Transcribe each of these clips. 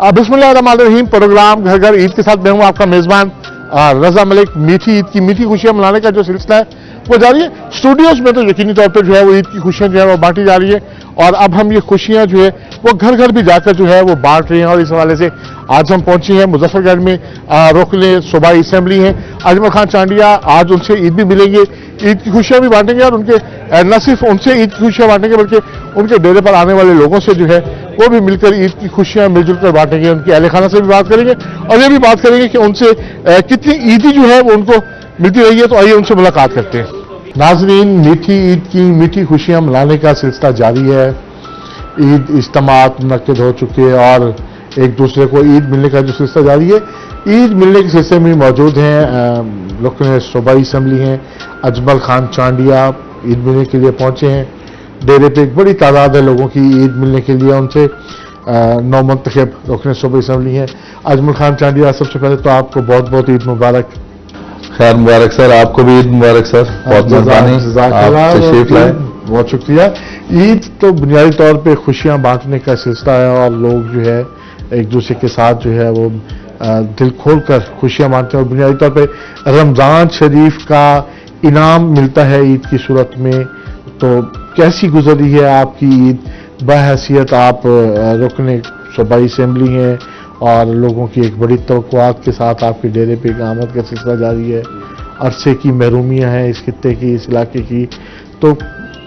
बिस्मिल्लाहिर्रहमानिर्रहीम। प्रोग्राम घर घर ईद के साथ मैं हूं आपका मेजबान रजा मलिक। मीठी ईद की मीठी खुशियां मनाने का जो सिलसिला है वो जारी है। स्टूडियोज में तो यकीनी तौर पर जो है वो ईद की खुशियां जो है वो बांटी जा रही है और अब हम ये खुशियां जो है वो घर घर भी जाकर जो है वो बांट रहे हैं। और इस हवाले से आज हम पहुंचे हैं मुजफ्फरगढ़ में। रुकने सूबाई असम्बली हैं अजमल खान चांडिया, आज उनसे ईद भी मिलेंगे, ईद की खुशियां भी बांटेंगे और उनके न सिर्फ उनसे ईद की खुशियां बांटेंगे बल्कि उनके डेरे पर आने वाले लोगों से जो है वो भी मिलकर ईद की खुशियां मिलजुल कर बांटेंगे। उनके अहले खाना से भी बात करेंगे और ये भी बात करेंगे कि उनसे कितनी ईदी जो है वो उनको मिलती रही है। तो आइए उनसे मुलाकात करते हैं। नाजरीन, मीठी ईद की मीठी खुशियां मनाने का सिलसिला जारी है। ईद इज्तिमात मुनक्किद हो चुके हैं और एक दूसरे को ईद मिलने का जो सिलसिला जारी है, ईद मिलने के सिलसिले में मौजूद हैं रुकन सूबाई असम्बली हैं अजमल खान चांडिया। ईद मिलने के लिए पहुंचे हैं। डेरे पे एक बड़ी तादाद है लोगों की ईद मिलने के लिए। उनसे नौ मुंतखब रुकन सूबाई असम्बली हैं अजमल खान चांडिया। सबसे पहले तो आपको बहुत बहुत ईद मुबारक। खैर मुबारक सर, आपको भी ईद मुबारक सर। बहुत मेहरबानी, आप तशरीफ लाए, बहुत शुक्रिया। ईद तो बुनियादी तौर पे खुशियां बांटने का सिलसिला है और लोग जो है एक दूसरे के साथ जो है वो दिल खोल कर खुशियां बांटते हैं। और बुनियादी तौर पे रमजान शरीफ का इनाम मिलता है ईद की सूरत में। तो कैसी गुजरी है आपकी ईद? बहैसियत आप रुकने सूबाई असम्बली हैं और लोगों की एक बड़ी तवक्कुआत के साथ आपके डेरे पे आमद का सिलसिला जारी है। अरसे की महरूमियाँ हैं इस खित्ते की, इस इलाके की। तो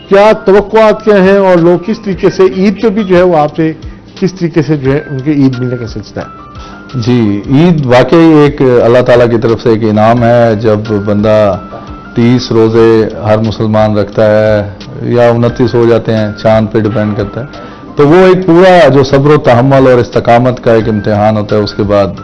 क्या तवक्कुआत क्या हैं और लोग किस तरीके से ईद पे भी जो है वो आपसे किस तरीके से जो है उनके ईद मिलने का सिलसिला है? जी, ईद वाकई एक अल्लाह ताला की तरफ से एक इनाम है। जब बंदा 30 रोज़े हर मुसलमान रखता है या 29 हो जाते हैं, चांद पे डिपेंड करता है, तो वो एक पूरा जो सब्र तहम्मुल और इस्तकामत का एक इम्तिहान होता है। उसके बाद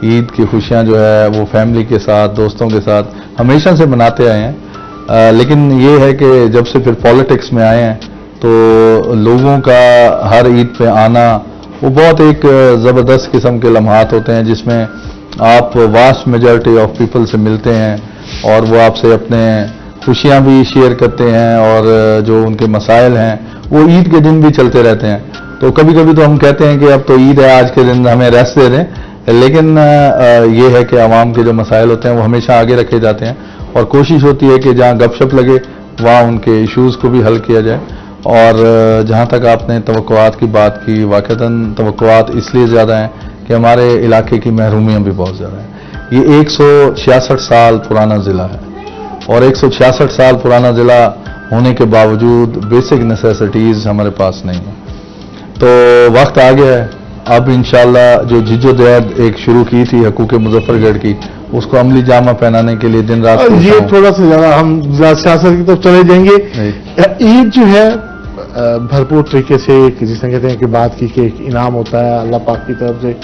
ईद की खुशियाँ जो है वो फैमिली के साथ, दोस्तों के साथ हमेशा से मनाते आए हैं। लेकिन ये है कि जब से फिर पॉलिटिक्स में आए हैं तो लोगों का हर ईद पे आना वो बहुत एक ज़बरदस्त किस्म के लम्हात होते हैं जिसमें आप वास्ट मेजॉरिटी ऑफ पीपल से मिलते हैं और वो आपसे अपने खुशियाँ भी शेयर करते हैं और जो उनके मसाइल हैं वो ईद के दिन भी चलते रहते हैं। तो कभी कभी तो हम कहते हैं कि अब तो ईद है, आज के दिन हमें रेस्ट दे दें, लेकिन ये है कि आवाम के जो मसाइल होते हैं वो हमेशा आगे रखे जाते हैं और कोशिश होती है कि जहाँ गपशप लगे वहाँ उनके इश्यूज़ को भी हल किया जाए। और जहाँ तक आपने तवक्कुआत की बात की, वाक़तन तवक्कुआत इसलिए ज़्यादा हैं कि हमारे इलाके की महरूमियाँ भी बहुत ज़्यादा हैं। ये 166 साल पुराना ज़िला है और 166 साल पुराना ज़िला होने के बावजूद बेसिक नेसेसिटीज़ हमारे पास नहीं है। तो वक्त आ गया है अब इंशाल्लाह जो जिद्दोजहद एक शुरू की थी हकूक़ मुजफ्फरगढ़ की, उसको अमली जामा पहनाने के लिए दिन रात ये थोड़ा सा ज़्यादा हम सियासत की तरफ चले जाएंगे। ईद जो है भरपूर तरीके से जिसने कहते हैं कि बात की कि एक इनाम होता है अल्लाह पाक की तरफ से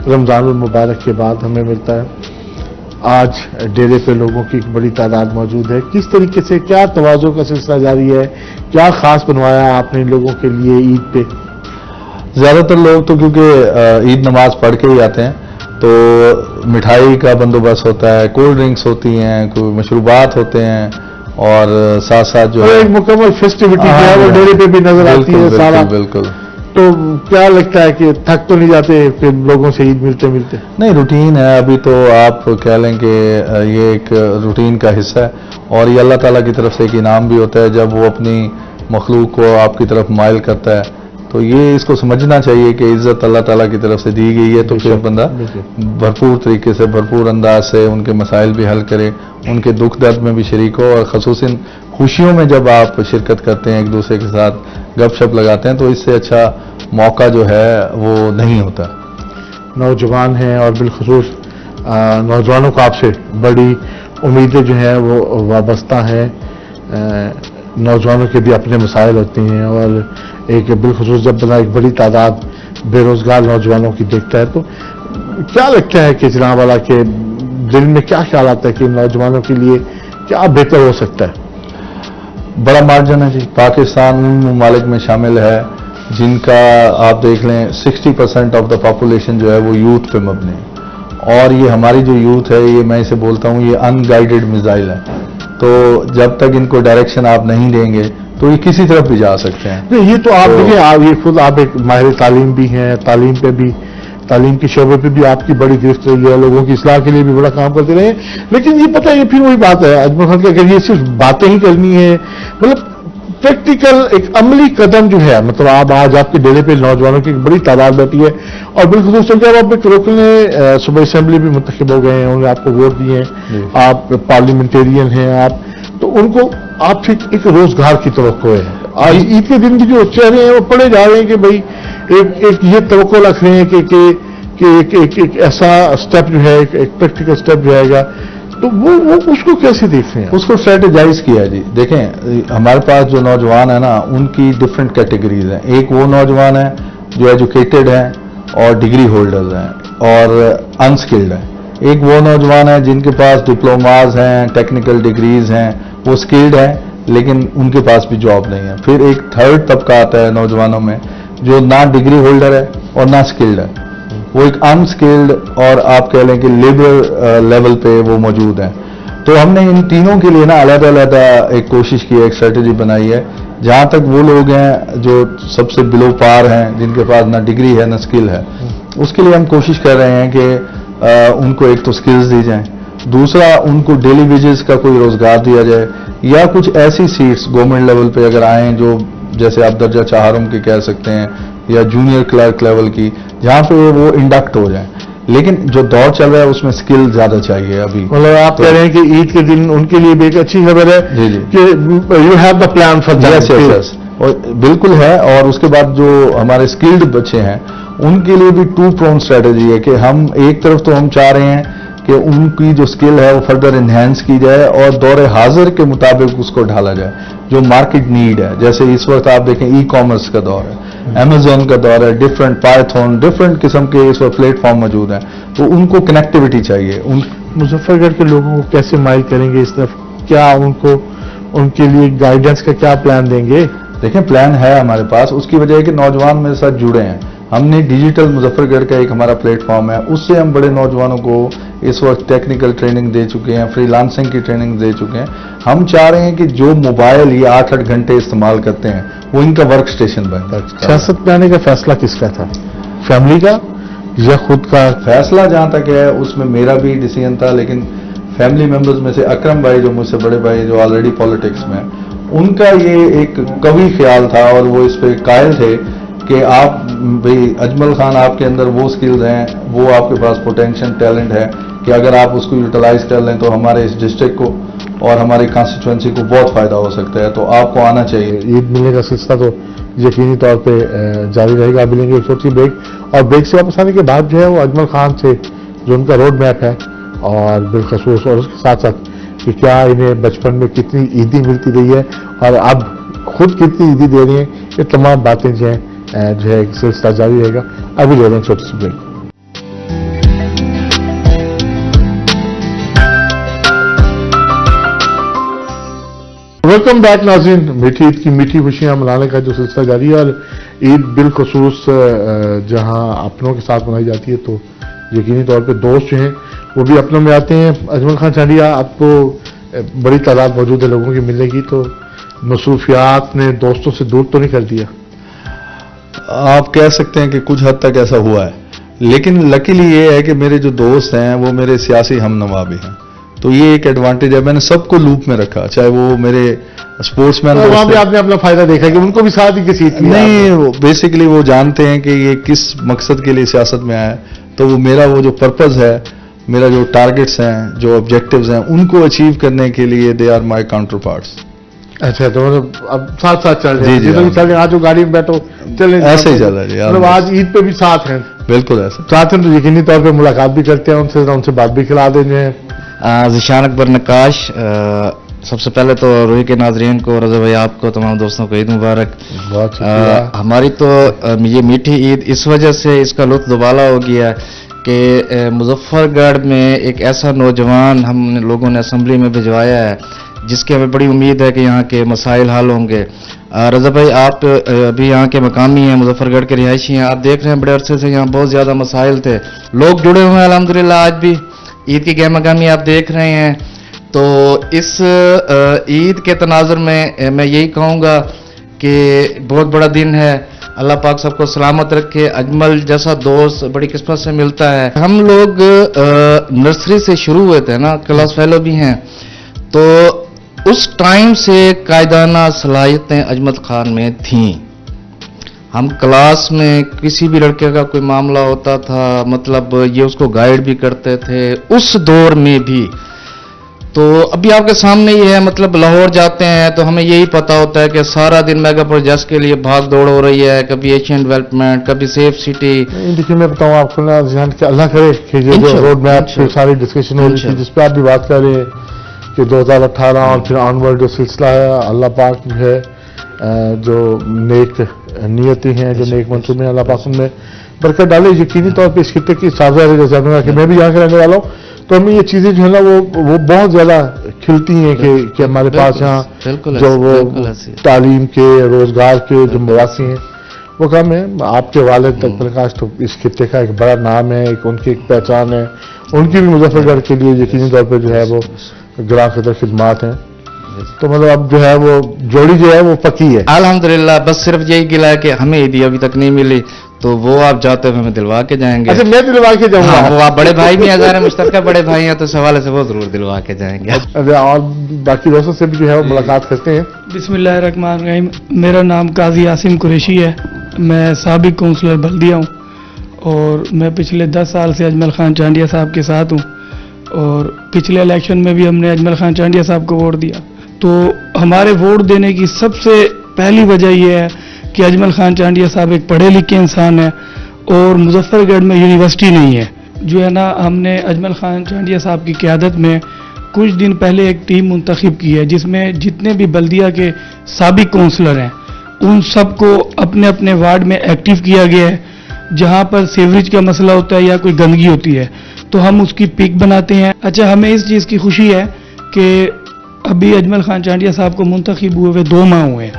रमज़ानुल मुबारक के बाद हमें मिलता है। आज डेरे पे लोगों की एक बड़ी तादाद मौजूद है। किस तरीके से क्या तवाज़ो का सिलसिला जारी है? क्या खास बनवाया आपने लोगों के लिए ईद पे? ज़्यादातर लोग तो क्योंकि ईद नमाज पढ़ के ही आते हैं तो मिठाई का बंदोबस्त होता है, कोल्ड ड्रिंक्स होती हैं, कोई मशरूबात होते हैं और साथ साथ जो है एक मुकम्मल फेस्टिविटी जो है वो डेरे पे भी नजर आती है सारा। बिल्कुल। तो क्या लगता है कि थक तो नहीं जाते फिर लोगों से ईद मिलते मिलते? नहीं, रूटीन है अभी तो आप कह लें कि ये एक रूटीन का हिस्सा है और ये अल्लाह ताला की तरफ से एक इनाम भी होता है जब वो अपनी मखलूक को आपकी तरफ माइल करता है। तो ये इसको समझना चाहिए कि इज़्ज़त अल्लाह ताला की तरफ से दी गई है तो फिर बंदा भरपूर तरीके से, भरपूर अंदाज से उनके मसाइल भी हल करे, उनके दुख दर्द में भी शरीक हो और ख़ुसूसन खुशियों में जब आप शिरकत करते हैं, एक दूसरे के साथ गपशप लगाते हैं, तो इससे अच्छा मौका जो है वो नहीं होता। नौजवान हैं और बिलखुसूस नौजवानों को आपसे बड़ी उम्मीदें जो हैं वो वाबस्ता हैं। नौजवानों के भी अपने मसाइल होते हैं और एक बिलखुसूस जब बना एक बड़ी तादाद बेरोजगार नौजवानों की देखता है तो क्या लगता है कि जनाब वाला के दिल में क्या ख्याल आता है कि नौजवानों के लिए क्या बेहतर हो सकता है? बड़ा मार्जिन है जी। पाकिस्तान उन ममालिक में शामिल है जिनका आप देख लें 60% ऑफ द पॉपुलेशन जो है वो यूथ पे मबनी है और ये हमारी जो यूथ है ये मैं इसे बोलता हूँ ये अनगाइडेड मिसाइल है। तो जब तक इनको डायरेक्शन आप नहीं देंगे तो ये किसी तरफ भी जा सकते हैं। नहीं, ये तो आप देखिए, आप ये खुद आप एक माहिर तालीम भी हैं, तालीम पे भी तालीम के शोबे पे भी आपकी बड़ी गिरफ्त रही है, लोगों की इस्लाह के लिए भी बड़ा काम करते रहे, लेकिन ये पता है ये फिर वही बात है अजमल खान की, अगर ये सिर्फ बातें ही करनी है, मतलब प्रैक्टिकल एक अमली कदम जो है, मतलब आप आज आपके डेरे पे नौजवानों की एक बड़ी तादाद बैठी है, और बिल्कुल जब आप एक रोकल ने सुबह असेंबली भी मुंतखब हो गए हैं, उन्होंने आपको वोट दिए हैं, आप पार्लियामेंटेरियन हैं आप, तो उनको आपसे एक रोजगार की तवक्को है। आज ईद के दिन भी जो चेहरे हैं वो पड़े जा रहे हैं कि भाई एक ये तवक्को रख रहे हैं कि एक ऐसा स्टेप जो है, एक प्रैक्टिकल स्टेप जो आएगा, तो वो उसको कैसे देख रहे हैं? उसको स्ट्रेटेजाइज किया जी। देखें, हमारे पास जो नौजवान है ना, उनकी डिफरेंट कैटेगरीज हैं। एक वो नौजवान है जो एजुकेटेड हैं और डिग्री होल्डर्स हैं और अनस्किल्ड हैं। एक वो नौजवान है जिनके पास डिप्लोमाज हैं, टेक्निकल डिग्रीज हैं, वो स्किल्ड हैं लेकिन उनके पास भी जॉब नहीं है। फिर एक थर्ड तबका आता है नौजवानों में जो ना डिग्री होल्डर है और ना स्किल्ड है, वो एक अनस्किल्ड और आप कह लें कि लेबर लेवल पे वो मौजूद हैं। तो हमने इन तीनों के लिए ना अलग अलग एक कोशिश की है, एक स्ट्रेटेजी बनाई है। जहां तक वो लोग हैं जो सबसे बिलो पार हैं, जिनके पास ना डिग्री है ना स्किल है, उसके लिए हम कोशिश कर रहे हैं कि उनको एक तो स्किल्स दी जाएं, दूसरा उनको डेली वेजेस का कोई रोजगार दिया जाए, या कुछ ऐसी सीट्स गवर्नमेंट लेवल पे अगर आए जो जैसे आप दर्जा चाहरम की कह सकते हैं या जूनियर क्लर्क लेवल की, जहां पे वो इंडक्ट हो जाए। लेकिन जो दौर चल रहा है उसमें स्किल ज्यादा चाहिए अभी। मतलब आप कह रहे हैं कि ईद के दिन उनके लिए भी एक अच्छी खबर है जी जी कि you have the plan for that. Yes, और बिल्कुल है। और उसके बाद जो हमारे स्किल्ड बच्चे हैं उनके लिए भी टू प्रोन स्ट्रेटेजी है कि हम एक तरफ तो हम चाह रहे हैं कि उनकी जो स्किल है वो फर्दर इन्हेंस की जाए और दौरे हाजिर के मुताबिक उसको ढाला जाए, जो मार्केट नीड है। जैसे इस वक्त आप देखें ई कॉमर्स का दौर है, अमेजोन का दौर है, डिफरेंट पाइथन, डिफरेंट किस्म के इस वक्त प्लेटफॉर्म मौजूद हैं, तो उनको कनेक्टिविटी चाहिए। मुजफ्फरगढ़ के लोगों को कैसे माइल करेंगे इस तरफ? क्या उनको उनके लिए गाइडेंस का क्या प्लान देंगे? देखें, प्लान है हमारे पास। उसकी वजह है कि नौजवान मेरे साथ जुड़े हैं। हमने डिजिटल मुजफ्फरगढ़ का एक हमारा प्लेटफॉर्म है, उससे हम बड़े नौजवानों को इस वक्त टेक्निकल ट्रेनिंग दे चुके हैं, फ्रीलांसिंग की ट्रेनिंग दे चुके हैं। हम चाह रहे हैं कि जो मोबाइल ये 8-8 घंटे इस्तेमाल करते हैं वो इनका वर्क स्टेशन बने। सियासत में आने का फैसला किसका था, फैमिली का या खुद का? फैसला जहां तक है उसमें मेरा भी डिसीजन था, लेकिन फैमिली मेंबर्स में से अकरम भाई जो मुझसे बड़े भाई जो ऑलरेडी पॉलिटिक्स में, उनका ये एक कवि ख्याल था और वो इस पे कायल थे कि आप भाई अजमल खान, आपके अंदर वो स्किल्स हैं, वो आपके पास पोटेंशियल टैलेंट है कि अगर आप उसको यूटिलाइज कर लें तो हमारे इस डिस्ट्रिक्ट को और हमारी कॉन्स्टिट्यूएंसी को बहुत फायदा हो सकता है, तो आपको आना चाहिए। ईद मिलने का सिलसिला तो यकीनी तौर पे जारी रहेगा। अभी लेंगे एक छोटी ब्रेक, और ब्रेक से वापस आने के बाद जो है वो अजमल खान से जो उनका रोड मैप है और बिलखसूस, और उसके साथ साथ कि क्या इन्हें बचपन में कितनी ईदी मिलती रही है और अब खुद कितनी ईदी दे रही हैं, ये तमाम बातें जो है एक सिलसिला जारी रहेगा। अभी ले रहे हैं छोटी सी ब्रेक। वेलकम बैक नाज़रीन। मीठी ईद की मीठी खुशियां मनाने का जो सिलसिला जारी है, और ईद बिलखसूस जहां अपनों के साथ मनाई जाती है तो यकीनी तौर पे दोस्त जो हैं वो भी अपनों में आते हैं। अजमल खान चांडिया, आपको बड़ी तादाद मौजूद है लोगों की मिलने की, तो मसरूफियात ने दोस्तों से दूर तो नहीं कर दिया? आप कह सकते हैं कि कुछ हद तक ऐसा हुआ है, लेकिन लकीली ये है कि मेरे जो दोस्त हैं वो मेरे सियासी हमनवा भी हैं, तो ये एक एडवांटेज है। मैंने सबको लूप में रखा, चाहे वो मेरे स्पोर्ट्समैन, वहां भी आपने अपना फायदा देखा कि उनको भी साथ ही किसी नहीं, बेसिकली वो जानते हैं कि ये किस मकसद के लिए सियासत में आया है, तो वो मेरा वो जो पर्पस है, मेरा जो टारगेट्स हैं, जो ऑब्जेक्टिव्स हैं, उनको अचीव करने के लिए they are my counterparts. अच्छा, तो मतलब अब साथ साथ चल रहे हैं? जी, जी, चल रहे, आज गाड़ी में बैठो चले, ऐसे ही चल रहा है। मतलब आज ईद पे भी साथ हैं? बिल्कुल ऐसे साथ हैं, तो यकीनी तौर पे मुलाकात भी करते हैं उनसे बात भी खिला देंगे। ज़िशान अकबर नक्काश, सबसे पहले तो रूही के नाजरीन को, रज़ा भाई आपको, तमाम दोस्तों को ईद मुबारक। बहुत शुक्रिया। हमारी तो ये मीठी ईद इस वजह से इसका लुत्फ दुबाला हो गया कि मुजफ्फरगढ़ में एक ऐसा नौजवान हम लोगों ने असम्बली में भिजवाया है जिसकी हमें बड़ी उम्मीद है कि यहाँ के मसाइल हल होंगे। रज़ा भाई, आप अभी यहाँ के मकामी हैं, मुजफ्फरगढ़ के रिहायशी हैं, आप देख रहे हैं बड़े अरसे से यहाँ बहुत ज़्यादा मसाइल थे, लोग जुड़े हुए हैं अल्हम्दुलिल्लाह। आज भी ईद की गहमगहमी आप देख रहे हैं। तो इस ईद के तनाजुर में मैं यही कहूँगा कि बहुत बड़ा दिन है, اللہ پاک سب کو سلامت رکھے. اجمل جیسا دوست بڑی قسمت سے ملتا ہے. ہم لوگ نرسری سے شروع ہوئے تھے نا, کلاس فیلو بھی ہیں, تو اس ٹائم سے قائدانہ صلاحیتیں اجمل خان میں تھیں. ہم کلاس میں کسی بھی لڑکے کا کوئی معاملہ ہوتا تھا, مطلب یہ اس کو گائیڈ بھی کرتے تھے اس دور میں بھی. تو ابھی آپ کے سامنے ہی ہے, مطلب لاہور جاتے ہیں تو ہمیں یہی پتا ہوتا ہے کہ سارا دن میگا پروجیکٹس کے لیے بھاگ دوڑ ہو رہی ہے, کبھی ایشین ڈیولپمنٹ, کبھی سیف سٹی. دیکھیے میں بتاؤں آپ کو نا ذہن کہ اللہ کرے کہ یہ جو روڈ میپ پہ ساری ڈسکشن ہو رہی تھی جس پہ آپ بھی بات کر رہے ہیں کہ 2018 اور پھر آنورڈ جو سلسلہ ہے, اللہ پاک جو ہے جو نیک نیتیں ہیں, جو نیک منصوبے ہیں, اللہ پاک ان میں برکت ڈالے. یقینی طور پہ اس خطے کی سازگاری جیسے آپ نے کہا کہ میں بھی یہاں کے رہنے والا ہوں, تو ہمیں یہ چیزیں جو ہے نا وہ بہت زیادہ کھلتی ہیں کہ ہمارے پاس یہاں جو وہ تعلیم کے, روزگار کے جو مواقع ہیں وہ کم ہے. آپ کے والد تک پرکاش تو اس خطے کا ایک بڑا نام ہے, ان کی ایک پہچان ہے, ان کی بھی مظفر گڑھ کے لیے یقینی طور پہ جو ہے وہ گراں قدر خدمات ہیں. تو مطلب اب جو ہے وہ جوڑی جو ہے وہ پکی ہے الحمدللہ. بس صرف یہی گلا ہے کہ ہمیں عیدی ابھی تک نہیں ملی, تو وہ آپ جاتے ہوئے ہمیں دلوا کے جائیں گے. اچھا میں دلوا کے جاؤں گا. وہ آپ بڑے بھائی بھی ہزار مشترکہ بڑے بھائی ہیں, تو اس حوالے سے وہ ضرور دلوا کے جائیں گے. اور باقی دوستوں سے بھی جو ہے وہ ملاقات کرتے ہیں. بسم اللہ الرحمن الرحیم. میرا نام قاضی عاصم قریشی ہے, میں سابق کونسلر بلدیہ ہوں, اور میں پچھلے 10 سال سے اجمل خان چانڈیا صاحب کے ساتھ ہوں, اور پچھلے الیکشن میں بھی ہم نے اجمل خان چانڈیا صاحب کو ووٹ دیا. تو ہمارے ووٹ دینے کی سب سے پہلی وجہ یہ ہے کہ اجمل خان چانڈیا صاحب ایک پڑھے لکھے انسان ہیں, اور مظفر گڑھ میں یونیورسٹی نہیں ہے. جو ہے نا, ہم نے اجمل خان چانڈیا صاحب کی قیادت میں کچھ دن پہلے ایک ٹیم منتخب کی ہے جس میں جتنے بھی بلدیہ کے سابق کونسلر ہیں ان سب کو اپنے اپنے وارڈ میں ایکٹیو کیا گیا ہے. جہاں پر سیوریج کا مسئلہ ہوتا ہے یا کوئی گندگی ہوتی ہے تو ہم اس کی پک بناتے ہیں. اچھا, ہمیں اس چیز کی خوشی ہے کہ ابھی اجمل خان چانڈیا صاحب کو منتخب ہوئے ہوئے 2 ماہ ہوئے ہیں.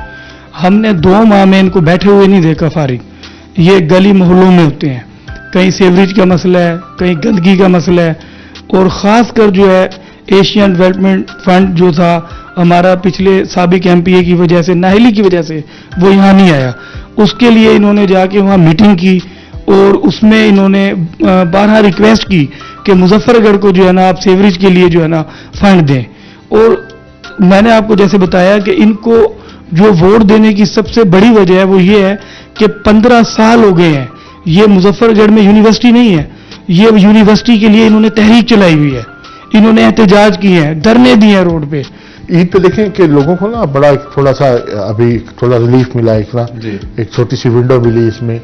ہم نے 2 ماہ میں ان کو بیٹھے ہوئے نہیں دیکھا فارغ. یہ گلی محلوں میں ہوتے ہیں, کہیں سیوریج کا مسئلہ ہے, کہیں گندگی کا مسئلہ ہے, اور خاص کر جو ہے ایشین ڈیولپمنٹ فنڈ جو تھا ہمارا پچھلے سابق ایم پی اے کی وجہ سے, ناہلی کی وجہ سے وہ یہاں نہیں آیا. اس کے لیے انہوں نے جا کے وہاں میٹنگ کی, اور اس میں انہوں نے 12 ریکویسٹ کی کہ مظفر گڑھ کو جو ہے نا آپ سیوریج کے لیے جو ہے نا فنڈ دیں. اور میں نے آپ کو جیسے بتایا کہ ان کو جو ووٹ دینے کی سب سے بڑی وجہ ہے وہ یہ ہے کہ 15 سال ہو گئے ہیں یہ مظفر گڑھ میں یونیورسٹی نہیں ہے. یہ یونیورسٹی کے لیے انہوں نے تحریک چلائی ہوئی ہے, انہوں نے احتجاج کیے ہیں, دھرنے دیے ہیں روڈ پہ. عید پہ دیکھیں کہ لوگوں کو نا بڑا تھوڑا سا ابھی تھوڑا ریلیف ملا ہے, ایک چھوٹی سی ونڈو ملی اس میں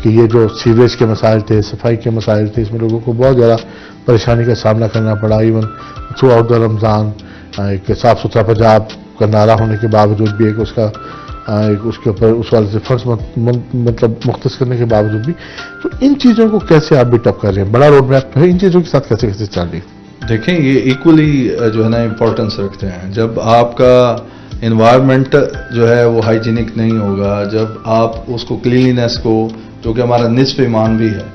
کہ یہ جو سیوریج کے مسائل تھے, صفائی کے مسائل تھے, اس میں لوگوں کو بہت زیادہ پریشانی کا سامنا کرنا پڑا. ایون تھرو آؤٹ دا رمضان ایک صاف ستھرا پنجاب کا نعرہ ہونے کے باوجود بھی ایک اس کے اوپر اس والے سے فنڈس مطلب مختص کرنے کے باوجود بھی, تو ان چیزوں کو کیسے آپ بیٹ اپ کر رہے ہیں؟ بڑا روڈ میپ ہے, ان چیزوں کے ساتھ کیسے کیسے چل رہی ہے؟ دیکھیں یہ ایکولی جو ہے نا امپورٹنس رکھتے ہیں. جب آپ کا انوائرمنٹ جو ہے وہ ہائیجینک نہیں ہوگا, جب آپ اس کو کلینلینس کو, جو کہ ہمارا نصف ایمان بھی ہے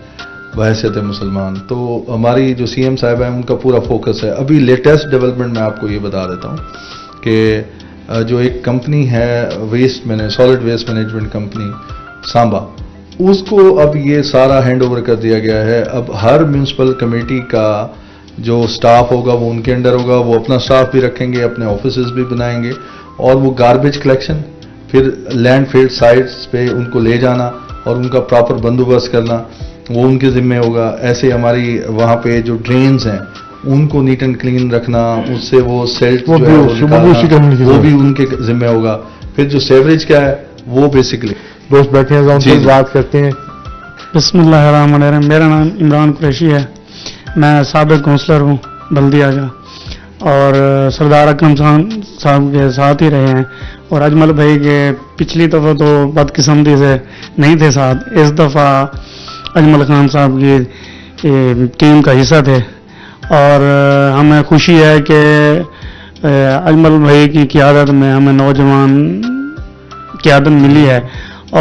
بحیثیت مسلمان, تو ہماری جو سی ایم صاحب ہیں ان کا پورا فوکس ہے. ابھی لیٹسٹ ڈیولپمنٹ میں آپ کو یہ بتا دیتا ہوں کہ جو ایک کمپنی ہے سالڈ ویسٹ مینجمنٹ کمپنی سانبا, اس کو اب یہ سارا ہینڈ اوور کر دیا گیا ہے. اب ہر میونسپل کمیٹی کا جو سٹاف ہوگا وہ ان کے انڈر ہوگا, وہ اپنا سٹاف بھی رکھیں گے, اپنے آفیسز بھی بنائیں گے, اور وہ گاربیج کلیکشن, پھر لینڈ فیل سائٹس پہ ان کو لے جانا اور ان کا پراپر بندوبست کرنا وہ ان کے ذمہ ہوگا. ایسے ہماری وہاں پہ جو ڈرینز ہیں ان کو نیٹ اینڈ کلین رکھنا, اس سے وہ سیلٹ وہ بھی ان کے ذمہ ہوگا. پھر جو سیوریج کا ہے وہ بیسکلی دوست بیٹھے ہیں ان سے بات کرتے ہیں. بسم اللہ الرحمن الرحیم. میرا نام عمران قریشی ہے, میں سابق کونسلر ہوں بلدیہ کا, اور سردار اکرم صاحب کے ساتھ ہی رہے ہیں. اور اجمل بھائی کے پچھلی دفعہ تو بدقسمتی سے نہیں تھے ساتھ, اس دفعہ اجمل خان صاحب کی ٹیم کا حصہ تھے, اور ہمیں خوشی ہے کہ اجمل بھائی کی قیادت میں ہمیں نوجوان قیادت ملی ہے,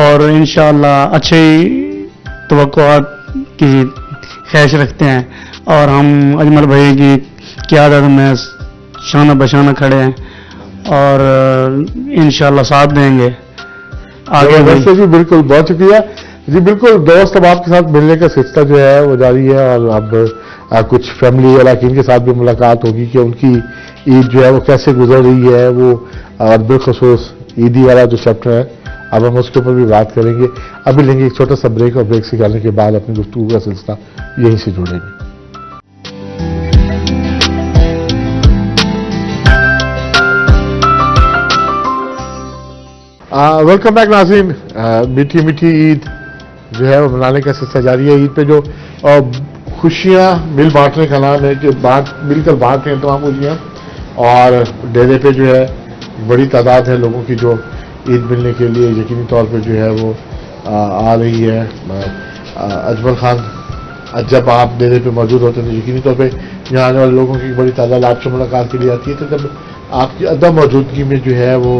اور انشاءاللہ اچھی توقعات کی خواہش رکھتے ہیں, اور ہم اجمل بھائی کی قیادت میں شانہ بشانہ کھڑے ہیں اور انشاءاللہ ساتھ دیں گے. आगे वैसे जी बिल्कुल, बहुत शुक्रिया जी। बिल्कुल दोस्त, अब आपके साथ मिलने का सिलसिला जो है वो जारी है, और अब कुछ फैमिली अरकान के साथ भी मुलाकात होगी कि उनकी ईद जो है वो कैसे गुजर रही है, वो और बिलखसूस ईदी वाला जो चैप्टर है, अब हम उसके ऊपर भी बात करेंगे। अभी लेंगे एक छोटा सा ब्रेक, और ब्रेक से जाने के बाद अपनी गुफ्तगू का सिलसिला यहीं से जोड़ेंगे। वेलकम बैक नाज़रीन। मीठी मीठी ईद जो है वो मनाने का सिलसिला जारी है। ईद पे जो खुशियाँ मिल बांटने का नाम है कि मिलकर बांट रहे हैं तमाम खुशियाँ, और डेरे पे जो है बड़ी तादाद है लोगों की जो ईद मिलने के लिए यकीनी तौर पे जो है वो आ रही है। अजमल खान, जब आप डेरे पे मौजूद होते हैं तो यकीनी तौर पे यहाँ आने वाले लोगों की बड़ी तादाद आपसे मुलाकात के लिए आती है। तो जब आपकी अदम मौजूदगी में जो है वो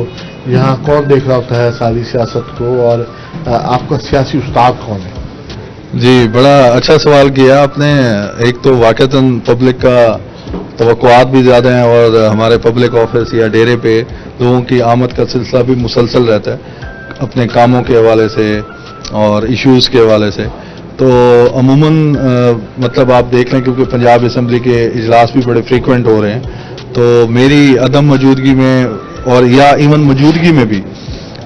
यहाँ कौन देख रहा होता है सारी सियासत को, और आपका सियासी उस्ताद कौन है? जी, बड़ा अच्छा सवाल किया आपने। एक तो वाक़तन पब्लिक का तवक्कुआत भी ज़्यादा हैं, और हमारे पब्लिक ऑफिस या डेरे पे लोगों की आमद का सिलसिला भी मुसलसल रहता है अपने कामों के हवाले से और इश्यूज़ के हवाले से। तो अमूमन मतलब आप देख लें, क्योंकि पंजाब असम्बली के इजलास भी बड़े फ्रीक्वेंट हो रहे हैं, तो मेरी अदम मौजूदगी में और या इवन मौजूदगी में भी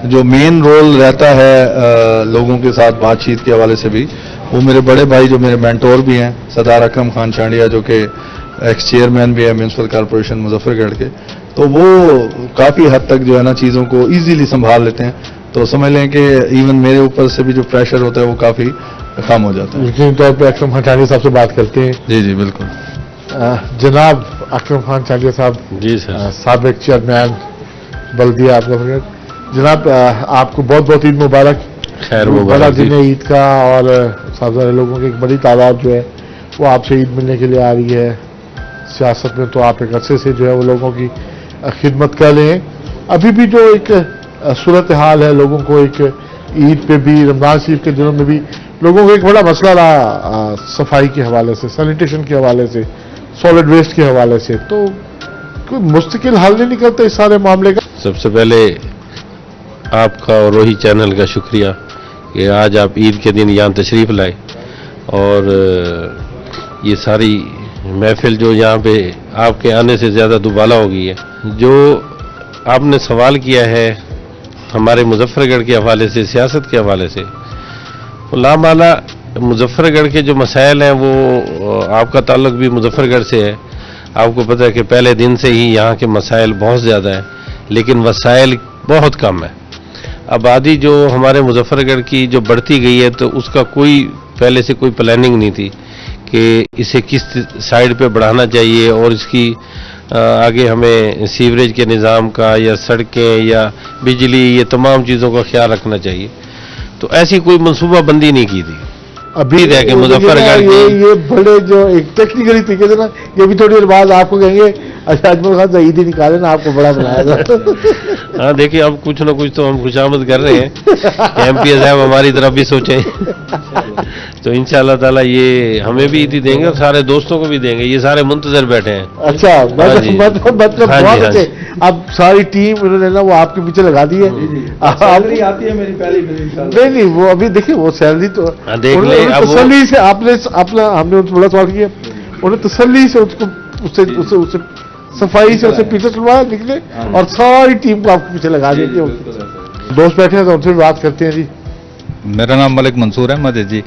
जो मेन रोल रहता है लोगों के साथ बातचीत के हवाले से भी, वो मेरे बड़े भाई जो मेरे मेंटोर भी हैं, सरदार अकरम खान चांडिया, जो कि एक्स चेयरमैन भी है म्यूनसिपल कॉरपोरेशन मुजफ्फरगढ़ के, तो वो काफ़ी हद तक जो है ना चीज़ों को ईजीली संभाल लेते हैं। तो समझ लें कि इवन मेरे ऊपर से भी जो प्रेशर होता है वो काफ़ी कम हो जाता है। यकीनी तौर पर अकरम खान चांडिया साहब से बात करते हैं। जी जी बिल्कुल। जनाब अकरम खान चांडिया साहब, जी सर, साबिक चेयरमैन बल्दिया आपका, जनाब आपको बहुत बहुत ईद मुबारक। खैर बड़ा दिन है ईद का, और सारे लोगों की एक बड़ी तादाद जो है वो आपसे ईद मिलने के लिए आ रही है। सियासत में तो आप एक अरसे से जो है वो लोगों की खिदमत कर रहे हैं। अभी भी जो एक सूरत हाल है, लोगों को एक ईद पे भी, रमजान शरीफ के दिनों में भी लोगों को एक बड़ा मसला रहा सफाई के हवाले से, सैनिटेशन के हवाले से, सॉलिड वेस्ट के हवाले से, तो कोई मुस्तकिल हल नहीं निकलता इस सारे मामले का? सबसे पहले आपका और रोही चैनल का शुक्रिया कि आज आप ईद के दिन यहाँ तशरीफ लाए, और ये सारी महफिल जो यहाँ पे आपके आने से ज़्यादा दुबाला हो गई है। जो आपने सवाल किया है हमारे मुजफ्फरगढ़ के हवाले से, सियासत के हवाले से, लामाला मुजफ्फरगढ़ के जो मसाइल हैं वो आपका ताल्लुक भी मुजफ्फरगढ़ से है। आपको पता है कि पहले दिन से ही यहाँ के मसाइल बहुत ज़्यादा हैं, लेकिन वसाइल बहुत कम है। आबादी जो हमारे मुजफ्फरगढ़ की जो बढ़ती गई है, तो उसका कोई पहले से कोई प्लानिंग नहीं थी कि इसे किस साइड पे बढ़ाना चाहिए, और इसकी आगे हमें सीवरेज के निज़ाम का या सड़कें या बिजली, ये तमाम चीज़ों का ख्याल रखना चाहिए। तो ऐसी कोई मनसूबाबंदी नहीं की थी। अभी रह के मुजफ्फरगढ़ ये बड़े जो एक टेक्निकली तरीके से ना, ये भी थोड़ी देर बाद आपको कहेंगे अच्छा अजमल खान ईद ही निकाले ना, आपको बड़ा बनाया। हाँ देखिए, अब कुछ ना कुछ तो हम खुशामद कर रहे हैं। एमपीए साहब हमारी तरफ भी सोचें तो इंशाअल्लाह ताला ये हमें भी ईद देंगे और सारे दोस्तों को भी देंगे। ये सारे मुंतजर बैठे हैं। अच्छा, मतलब बहुत अच्छे। अब सारी टीम उन्होंने ना वो आपके पीछे लगा दी है। सैलरी आती है मेरी पहली। नहीं, वो अभी देखिए वो सैलरी तो तसल्ली से आपने हमने उनसे बड़ा सवाल किया, उन्हें तसल्ली से उससे सफाई से उसे पीछे छुड़वाया निकले, और सारी टीम को आपके पीछे लगा दी। दोस्त बैठे हैं तो उनसे भी बात करते हैं। जी, मेरा नाम मलिक मंसूर अहमद है जी।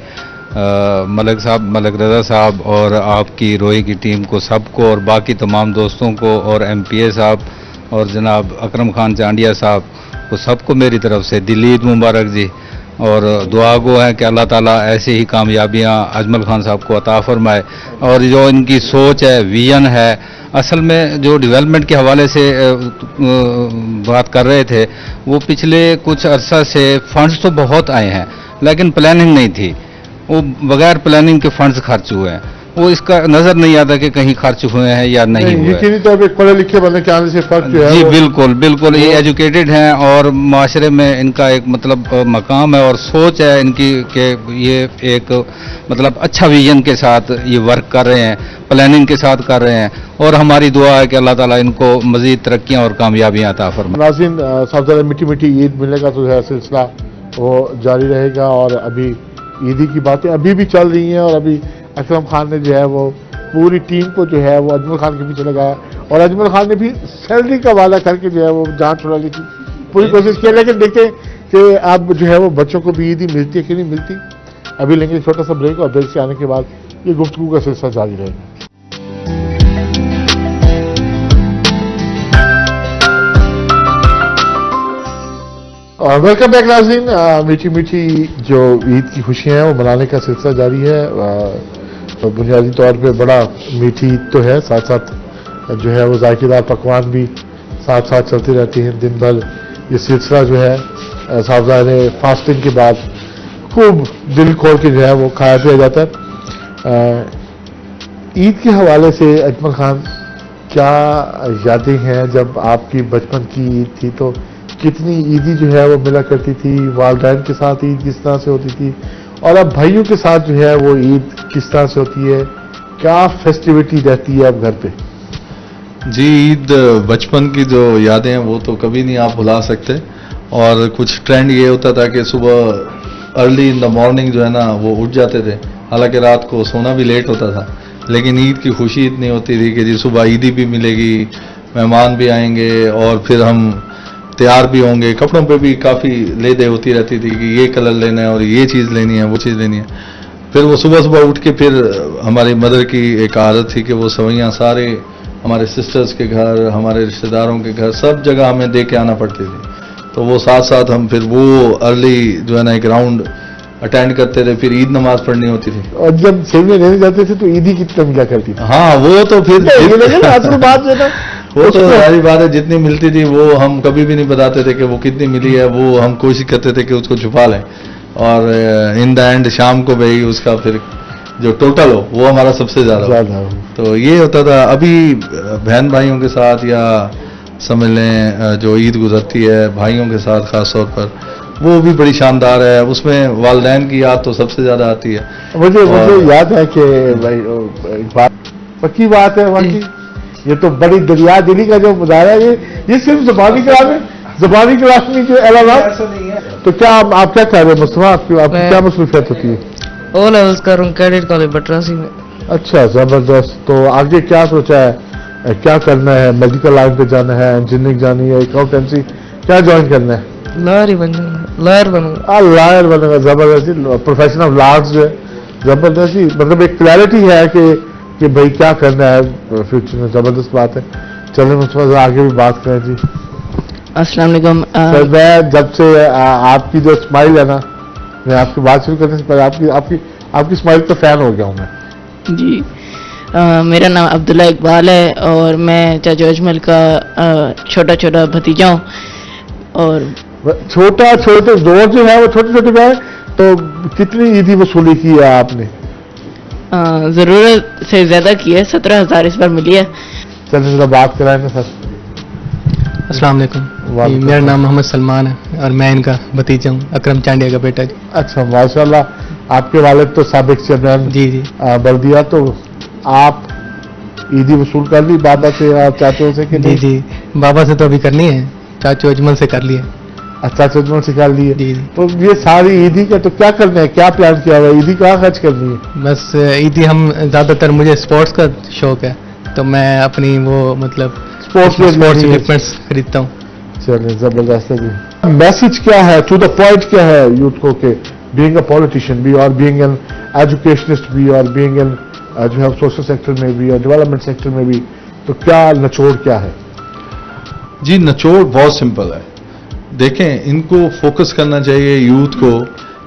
मलिक साहब, मलिक रजा साहब और आपकी रोही की टीम को, सबको, और बाकी तमाम दोस्तों को, और एमपीए साहब और जनाब अकरम खान चांडिया साहब को, सबको मेरी तरफ से दिल ईद मुबारक जी। और दुआ गो है कि अल्लाह ताला ऐसे ही कामयाबियां अजमल खान साहब को अता फरमाए। और जो इनकी सोच है, विजन है, असल में जो डेवलपमेंट के हवाले से बात कर रहे थे, वो पिछले कुछ अरसा से फंड्स तो बहुत आए हैं, लेकिन प्लानिंग नहीं थी। वो बगैर प्लानिंग के फंड्स खर्च हुए हैं। वो इसका नजर नहीं आता कि कहीं खर्च हुए हैं या नहीं हुए। यकीनी तौर पे पढ़े लिखे बंदे के आने से फर्क जो है जी बिल्कुल बिल्कुल, ये एजुकेटेड हैं और माशरे में इनका एक मतलब मकाम है और सोच है इनकी कि ये एक मतलब अच्छा विजन के साथ ये वर्क कर रहे हैं, प्लानिंग के साथ कर रहे हैं। और हमारी दुआ है कि अल्लाह ताला इनको मजीद तरक्कियां और कामयाबियां अता फरमाए। नाज़रीन, सबसे मीठी मीठी ईद मिलने का तो है सिलसिला वो जारी रहेगा। और अभी ईदी की बातें अभी भी चल रही हैं और अभी अकरम खान ने जो है वो पूरी टीम को जो है वो अजमल खान के पीछे लगाया और अजमल खान ने भी सैलरी का वादा करके जो है वो जान छुड़ाने की पूरी कोशिश की। लेकिन देखते हैं कि अब जो है वो बच्चों को भी ईदी मिलती है कि नहीं मिलती। अभी लेंगे छोटा सा ब्रेक और ब्रेक से आने के बाद ये गुफ्तगू का सिलसिला जारी रहेगा। और वेलकम बैक नाज़रीन। मीठी मीठी जो ईद की खुशियां हैं वो मनाने का सिलसिला जारी है। तो बुनियादी तौर पे बड़ा मीठी ईद तो है, साथ साथ जो है वो जायकेदार पकवान भी साथ साथ चलती रहती हैं दिन भर। ये सिलसिला जो है साहबजादे फास्टिंग के बाद खूब दिल खोल के जो है वो खाया पिया जाता है। ईद के हवाले से अजमल खान क्या यादें हैं? जब आपकी बचपन की ईद थी तो कितनी ईदी जो है वो मिला करती थी, वालिदैन के साथ ईद किस तरह से होती थी और अब भाइयों के साथ जो है वो ईद किस तरह से होती है? क्या फेस्टिविटी रहती है अब घर पे? जी, ईद बचपन की जो यादें हैं वो तो कभी नहीं आप भुला सकते। और कुछ ट्रेंड ये होता था कि सुबह अर्ली इन द मॉर्निंग जो है ना वो उठ जाते थे, हालांकि रात को सोना भी लेट होता था, लेकिन ईद की खुशी इतनी होती थी कि जी सुबह ईदी भी मिलेगी, मेहमान भी आएंगे और फिर हम तैयार भी होंगे। कपड़ों पे भी काफ़ी ले दे होती रहती थी कि ये कलर लेना है और ये चीज़ लेनी है, वो चीज़ लेनी है। फिर वो सुबह सुबह उठ के फिर हमारी मदर की एक आदत थी कि वो सवैयाँ सारे हमारे सिस्टर्स के घर, हमारे रिश्तेदारों के घर, सब जगह हमें दे के आना पड़ती थी। तो वो साथ साथ हम फिर वो अर्ली जो है ना एक राउंड अटेंड करते थे, फिर ईद नमाज पढ़नी होती थी। और जब सेवियां लेने जाते थे तो ईदी कितना मिला करती थी? हाँ, वो तो फिर असल बात जो है ना वो तो सारी बात है, जितनी मिलती थी वो हम कभी भी नहीं बताते थे कि वो कितनी मिली है। वो हम कोशिश करते थे कि उसको छुपा लें और इन द एंड शाम को भाई उसका फिर जो टोटल हो वो हमारा सबसे ज्यादा हो। तो ये होता था। अभी बहन भाइयों के साथ या समझ लें जो ईद गुजरती है भाइयों के साथ खास तौर पर, वो भी बड़ी शानदार है। उसमें वालिदैन की याद तो सबसे ज्यादा आती है। मुझे याद है कि भाई एक बात पक्की बात है वाकई, ये तो बड़ी दरिया दिली का जो मुजाहरा है ये सिर्फ ज़बानी कलाम है, ज़बानी कलाम में जो एलानात। तो क्या आप क्या कह रहे हैं मुस्तफा, आपकी क्या मसरूफियत होती है? ओ लेवल्स कर रहा हूँ कैडेट कॉलेज बटरासी में। अच्छा, जबरदस्त। तो आगे क्या सोचा है, क्या करना है? मेडिकल लाइन पे जाना है, इंजीनियरिंग जानी है, अकाउंटेंसी, क्या ज्वाइन करना है? लॉयर ही बन जाऊंगा, लॉयर बनूंगा। लॉयर बनेगा, जबरदस्ती। प्रोफेशन ऑफ लॉज जो है जबरदस्ती, मतलब एक क्लैरिटी है कि भाई क्या करना है फ्यूचर में। जबरदस्त बात है। चलिए मुझे आगे भी बात करें जी। अस्सलाम वालेकुम। सर, मैं जब से आपकी जो स्माइल है ना, मैं आपकी बात शुरू करने से पहले आपकी स्माइल का फैन हो गया हूँ मैं जी। मेरा नाम अब्दुल्ला इकबाल है और मैं चाचा अजमल का छोटा छोटा भतीजा हूँ। और छोटे दौर जो है वो छोटे छोटे है। तो कितनी ईदी वसूली की है आपने? जरूरत से ज्यादा की है, 17,000 इस बार मिली है। चलिए जरा बात कराएंगे सर। अस्सलाम वालेकुम। मेरा नाम मोहम्मद सलमान है और मैं इनका भतीजा हूँ, अकरम चांडिया का बेटा जी। अच्छा, माशाल्लाह। आपके वालिद तो साबिक चेयरमैन जी बल्दिया। तो आप ईदी वसूल कर ली बाबा से और चाचों से कि नहीं? जी, बाबा से तो अभी करनी है, चाचू अजमल से कर लिए। अच्छा, चाचों से कर लिए। जी। तो ये सारी ईदी का तो क्या करना है, क्या प्लान किया हुआ है? ईदी कहाँ खर्च करनी है? बस ईदी हम ज़्यादातर, मुझे स्पोर्ट्स का शौक है तो मैं अपनी वो मतलब स्पोर्ट्स इक्विपमेंट्स खरीदता हूँ। चलिए, जबरदस्त है जी। मैसेज क्या है, टू द पॉइंट क्या है यूथ को कि बीइंग अ पॉलिटिशियन भी और बीइंग एन एजुकेशनिस्ट भी और बीइंग एन जो है सोशल सेक्टर में भी और डेवलपमेंट सेक्टर में भी, तो क्या निचोड़ क्या है? जी, निचोड़ बहुत सिंपल है। देखें, इनको फोकस करना चाहिए यूथ को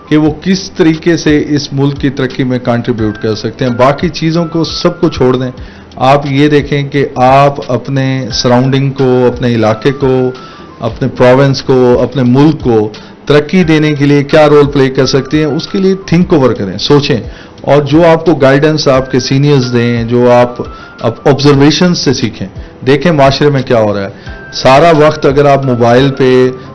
कि वो किस तरीके से इस मुल्क की तरक्की में कंट्रीब्यूट कर सकते हैं। बाकी चीज़ों को सबको छोड़ दें। आप ये देखें कि आप अपने सराउंडिंग को, अपने इलाके को, अपने प्रोविंस को, अपने मुल्क को तरक्की देने के लिए क्या रोल प्ले कर सकते हैं, उसके लिए थिंक ओवर करें, सोचें। और जो आपको गाइडेंस आपके सीनियर्स दें, जो आप ऑब्जर्वेशन से सीखें, देखें माशरे में क्या हो रहा है। सारा वक्त अगर आप मोबाइल पे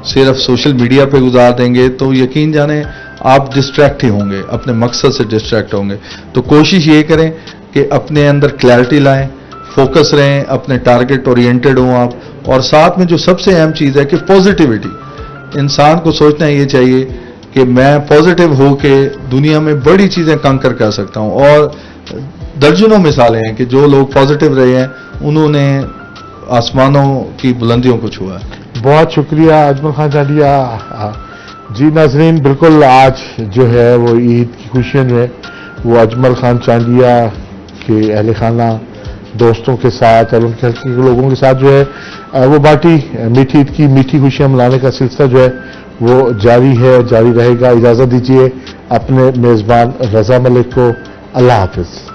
सिर्फ सोशल मीडिया पे गुजार देंगे तो यकीन जाने आप डिस्ट्रैक्ट ही होंगे, अपने मकसद से डिस्ट्रैक्ट होंगे। तो कोशिश ये करें कि अपने अंदर क्लैरिटी लाएं, फोकस रहें, अपने टारगेट ओरिएंटेड हों आप। और साथ में जो सबसे अहम चीज़ है कि पॉजिटिविटी। इंसान को सोचना ये चाहिए کہ میں پازیٹیو ہو کے دنیا میں بڑی چیزیں کنکر کر سکتا ہوں، اور درجنوں مثالیں ہیں کہ جو لوگ پازیٹیو رہے ہیں انہوں نے آسمانوں کی بلندیوں کو چھوا ہے۔ بہت شکریہ اجمل خان چانڈیا۔ جی ناظرین، بالکل آج جو ہے وہ عید کی خوشیاں جو ہے وہ اجمل خان چانڈیا کے اہل خانہ، دوستوں کے ساتھ اور ان کے حلقے کے لوگوں کے ساتھ جو ہے وہ بانٹی۔ میٹھی عید کی میٹھی خوشیاں منانے کا سلسلہ جو ہے وہ جاری ہے، جاری رہے گا۔ اجازت دیجیے اپنے میزبان رضا ملک کو۔ اللہ حافظ۔